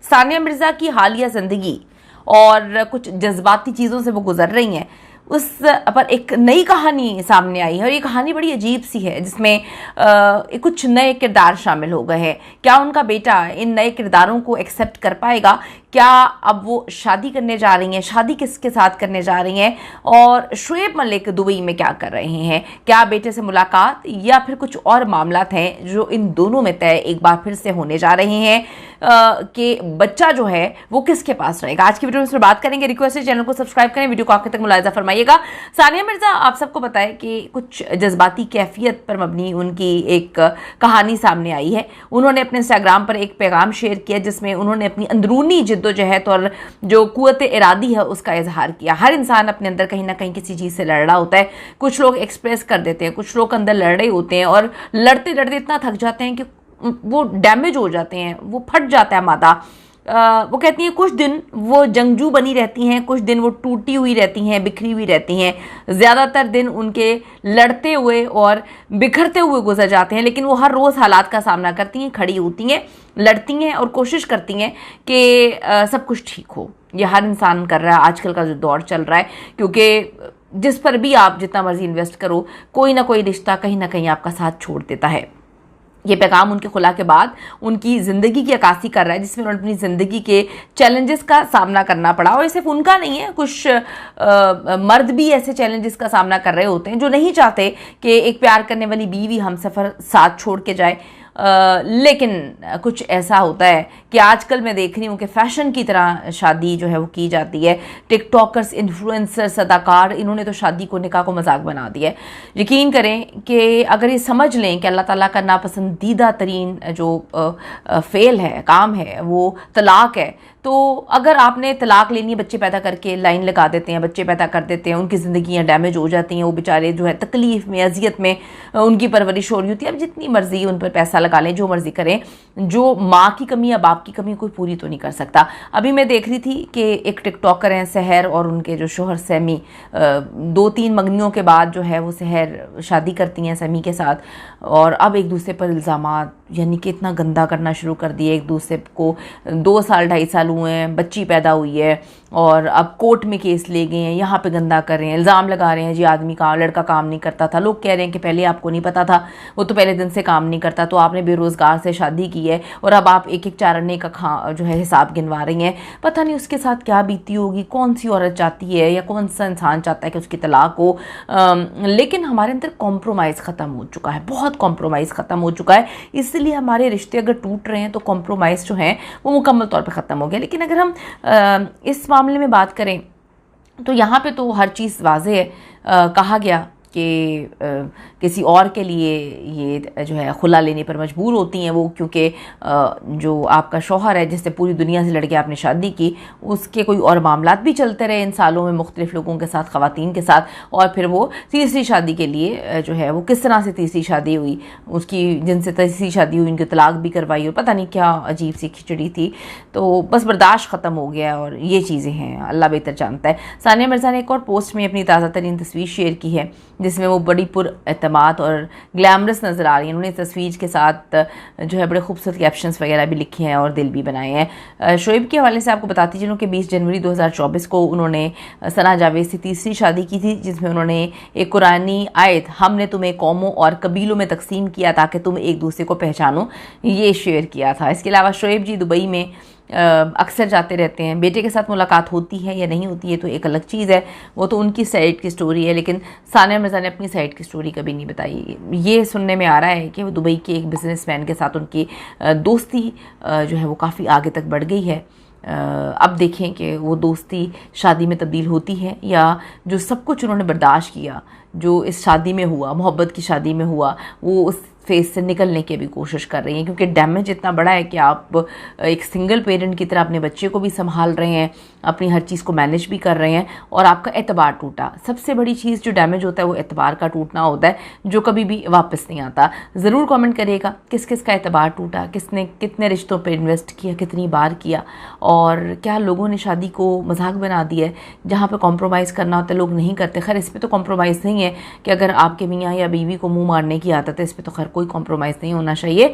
सानिया मिर्ज़ा की हालिया ज़िंदगी और कुछ जज्बाती चीज़ों से वो गुजर रही हैं, उस पर एक नई कहानी सामने आई है और ये कहानी बड़ी अजीब सी है, जिसमें कुछ नए किरदार शामिल हो गए हैं। क्या उनका बेटा इन नए किरदारों को एक्सेप्ट कर पाएगा? क्या अब वो शादी करने जा रही हैं? शादी किसके साथ करने जा रही हैं? और शोएब मलिक दुबई में क्या कर रहे हैं? क्या बेटे से मुलाकात या फिर कुछ और मामलात हैं जो इन दोनों में तय एक बार फिर से होने जा रहे हैं कि बच्चा जो है वो किसके पास रहेगा? आज की वीडियो में इस पर बात करेंगे। रिक्वेस्ट है चैनल को सब्सक्राइब करें, वीडियो को आखिर तक मुलाहिजा फरमाइएगा। सानिया मिर्ज़ा, आप सबको पता है कि कुछ जज्बाती कैफियत पर मबनी उनकी एक कहानी सामने आई है। उन्होंने अपने इंस्टाग्राम पर एक पैगाम शेयर किया जिसमें उन्होंने अपनी अंदरूनी जिद्दोजहद और जो कुव्वत इरादी है उसका इजहार किया। हर इंसान अपने अंदर कहीं ना कहीं किसी चीज़ से लड़ रहा होता है। कुछ लोग एक्सप्रेस कर देते हैं, कुछ लोग अंदर लड़ रहे होते हैं और लड़ते लड़ते इतना थक जाते हैं कि वो डैमेज हो जाते हैं, वो फट जाता है मादा। वो कहती हैं कुछ दिन वो जंगजू बनी रहती हैं, कुछ दिन वो टूटी हुई रहती हैं, बिखरी हुई रहती हैं। ज़्यादातर दिन उनके लड़ते हुए और बिखरते हुए गुजर जाते हैं, लेकिन वो हर रोज़ हालात का सामना करती हैं, खड़ी होती हैं, लड़ती हैं और कोशिश करती हैं कि सब कुछ ठीक हो। ये हर इंसान कर रहा है आजकल का जो दौर चल रहा है, क्योंकि जिस पर भी आप जितना मर्जी इन्वेस्ट करो, कोई ना कोई रिश्ता कहीं ना कहीं आपका साथ छोड़ देता है। ये पैगाम उनके खुला के बाद उनकी ज़िंदगी की अक्कासी कर रहा है, जिसमें उन्होंने अपनी ज़िंदगी के चैलेंजेस का सामना करना पड़ा। और सिर्फ उनका नहीं है, कुछ मर्द भी ऐसे चैलेंजेस का सामना कर रहे होते हैं जो नहीं चाहते कि एक प्यार करने वाली बीवी हमसफ़र साथ छोड़ के जाए। लेकिन कुछ ऐसा होता है कि आजकल मैं देख रही हूँ कि फ़ैशन की तरह शादी जो है वो की जाती है। टिकटॉकर्स, इन्फ्लुएंसर्स, अदाकार, इन्होंने तो शादी को, निकाह को मजाक बना दिया है। यकीन करें कि अगर ये समझ लें कि अल्लाह ताला का नापसंदीदा तरीन जो फ़ेल है, काम है, वो तलाक है, तो अगर आपने तलाक लेनी है, बच्चे पैदा करके लाइन लगा देते हैं, बच्चे पैदा कर देते हैं, उनकी ज़िंदगियाँ डैमेज हो जाती हैं, वो बेचारे जो है तकलीफ़ में, अजियत में उनकी परवरिश हो रही होती है। अब जितनी मर्जी उन पर पैसा लगा लें, जो मर्जी करें, जो माँ की कमी या बाप की कमी कोई पूरी तो नहीं कर सकता। अभी मैं देख रही थी कि एक टिकटॉकर हैं सहर, और उनके जो शोहर सैमी, 2-3 मंगनियों के बाद जो है वो सहर शादी करती हैं सैमी के साथ, और अब एक दूसरे पर इल्ज़ामात, यानी कि इतना गंदा करना शुरू कर दिए एक दूसरे को। 2 साल 2.5 साल हुए हैं, बच्ची पैदा हुई है और अब कोर्ट में केस ले गए हैं, यहाँ पे गंदा कर रहे हैं, इल्ज़ाम लगा रहे हैं जी आदमी का, लड़का काम नहीं करता था। लोग कह रहे हैं कि पहले आपको नहीं पता था, वो तो पहले दिन से काम नहीं करता, तो आपने बेरोज़गार से शादी की है और अब आप एक एक 4 अन्ने का जो है हिसाब गिनवा रही हैं। पता नहीं उसके साथ क्या बीती होगी, कौन सी औरत चाहती है या कौन सा इंसान चाहता है कि उसकी तलाक हो। लेकिन हमारे अंदर कॉम्प्रोमाइज़ ख़त्म हो चुका है, बहुत कॉम्प्रोमाइज़ ख़त्म हो चुका है। इसलिए हमारे रिश्ते अगर टूट रहे हैं तो कॉम्प्रोमाइज़ जो है वो मुकम्मल तौर पे ख़त्म हो गया। लेकिन अगर हम इस मामले में बात करें तो यहाँ पे तो हर चीज़ वाज़ेह है। कहा गया कि किसी और के लिए ये जो है खुला लेने पर मजबूर होती हैं वो, क्योंकि जो आपका शौहर है जिससे पूरी दुनिया से लड़के आपने शादी की, उसके कोई और मामलात भी चलते रहे इन सालों में मुख्तलिफ लोगों के साथ, ख़वातीन के साथ, और फिर वो तीसरी शादी के लिए जो है वो किस तरह से तीसरी शादी हुई, उसकी जिनसे तीसरी शादी हुई उनकी तलाक भी करवाई और पता नहीं क्या अजीब सी खिचड़ी थी। तो बस बर्दाश्त ख़त्म हो गया और ये चीज़ें हैं, अल्लाह बेहतर जानता है। सानिया मिर्ज़ा ने एक और पोस्ट में अपनी ताज़ा तरीन तस्वीर शेयर की है जिसमें वो बड़ी पुरएतमाद और ग्लैमरस नज़र आ रही हैं। उन्होंने इस तस्वीर के साथ जो है बड़े खूबसूरत कैप्शंस वगैरह भी लिखे हैं और दिल भी बनाए हैं। शोएब के हवाले से आपको बताती चलूँ कि 20 जनवरी 2024 को उन्होंने सना जावेद से तीसरी शादी की थी, जिसमें उन्होंने एक कुरानी आयत, हमने तुम्हें कौमों और कबीलों में तकसीम किया ताकि तुम एक दूसरे को पहचानो, ये शेयर किया था। इसके अलावा शोएब जी दुबई में अक्सर जाते रहते हैं। बेटे के साथ मुलाकात होती है या नहीं होती है तो एक अलग चीज़ है, वो तो उनकी साइड की स्टोरी है, लेकिन सानिया मिर्ज़ा ने अपनी साइड की स्टोरी कभी नहीं बताई। ये सुनने में आ रहा है कि वो दुबई के एक बिजनेसमैन के साथ उनकी दोस्ती जो है वो काफ़ी आगे तक बढ़ गई है। अब देखें कि वो दोस्ती शादी में तब्दील होती है या जो सब कुछ उन्होंने बर्दाश्त किया, जो इस शादी में हुआ, मोहब्बत की शादी में हुआ, वो उस फेज से निकलने की भी कोशिश कर रही हैं, क्योंकि डैमेज इतना बड़ा है कि आप एक सिंगल पेरेंट की तरह अपने बच्चे को भी संभाल रहे हैं, अपनी हर चीज़ को मैनेज भी कर रहे हैं, और आपका एतबार टूटा। सबसे बड़ी चीज़ जो डैमेज होता है वो एतबार का टूटना होता है, जो कभी भी वापस नहीं आता। ज़रूर कमेंट करिएगा किस किस का एतबार टूटा, किसने कितने रिश्तों पर इन्वेस्ट किया, कितनी बार किया, और क्या लोगों ने शादी को मजाक बना दिया है। जहाँ पर कॉम्प्रोमाइज़ करना होता है लोग नहीं करते। खैर इस पर तो कॉम्प्रोमाइज़ नहीं है कि अगर आपके मियाँ या बीवी को मुँह मारने की आदत है, इस पर तो खैर कोई कॉम्प्रोमाइज़ नहीं होना चाहिए।